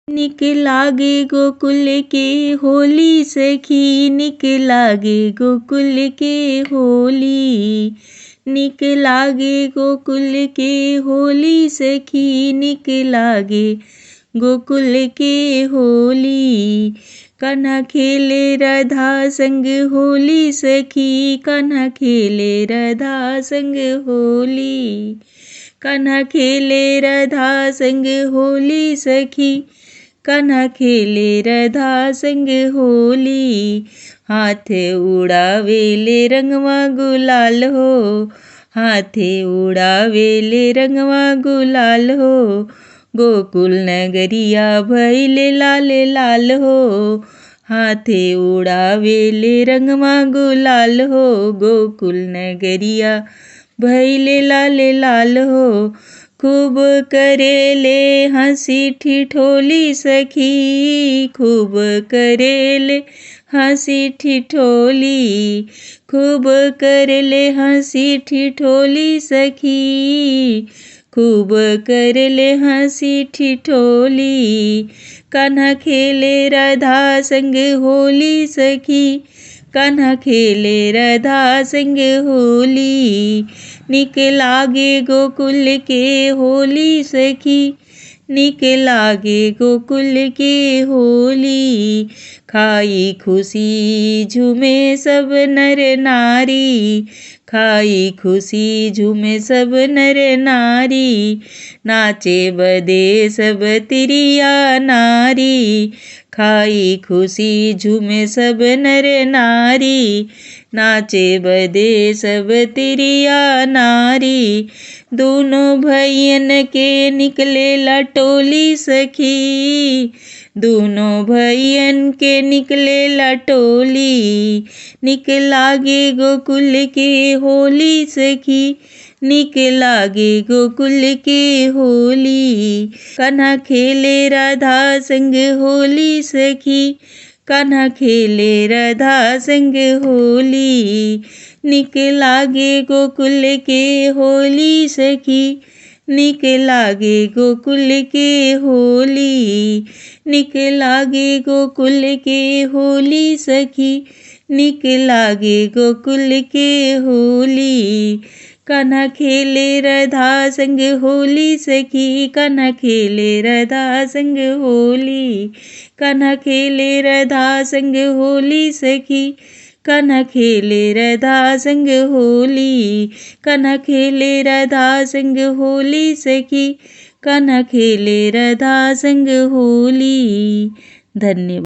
निक लागे गोकुल के होली सखी, निक लागे गोकुल के होली। निक लागे गोकुल के होली सखी, निक लागे गोकुल के होली। कान्हा खेले राधा संग होली सखी, कान्हा खेले राधा संग होली। कान्हा खेले राधा संग होली सखी, कान्हा खेले राधा संग होली। हाथ उड़ावेले रंगवा गुलाल हो, हाथ उड़ावेले रंगवा गुलाल हो। गोकुल नगरिया भइले लाल लाल हो, हाथ उड़ावेले रंगवा गुलाल हो। गोकुल नगरिया भइले लाल लाल हो। खूब करेले हंसी ठिठोली सखी, खूब करेले हंसी ठिठोली। खूब करेले हंसी ठिठोली सखी, खूब करेले हंसी ठिठोली। कान्हा खेले राधा संग होली सखी, कान्हा खेले राधा संग होली। निक लागे गोकुल के होली सखी, निक लागे गोकुल के होली। खाई खुशी झूमे सब नर नारी, खाई खुशी झूमे सब नर नारी। नाचे बदे सब तिरिया नारी, खाई खुशी झूमे सब नर नारी। नाचे बदे सब तिरिया नारी। दोनों भैयन के निकले लटोली सखी, दोनों भैयन के निकले लटोली। निक लागे गोकुल के होली सखी, निक लागे गोकुल के होली। कान्हा खेले राधा संग होली सखी, कान्हा खेले राधा संग होली। निक लागे गोकुल के होली सखी, निक लागे गोकुल के होली। निक लागे गोकुल के होली सखी, निक लागे गोकुल के होली। कान्हा खेले राधा संग होली सखी, कान्हा खेले राधा संग होली। कान्हा खेले राधा संग होली सखी, कान्हा खेले राधा संग होली। कान्हा खेले राधा संग होली सखी, कान्हा खेले राधा संग होली। धन्यवाद।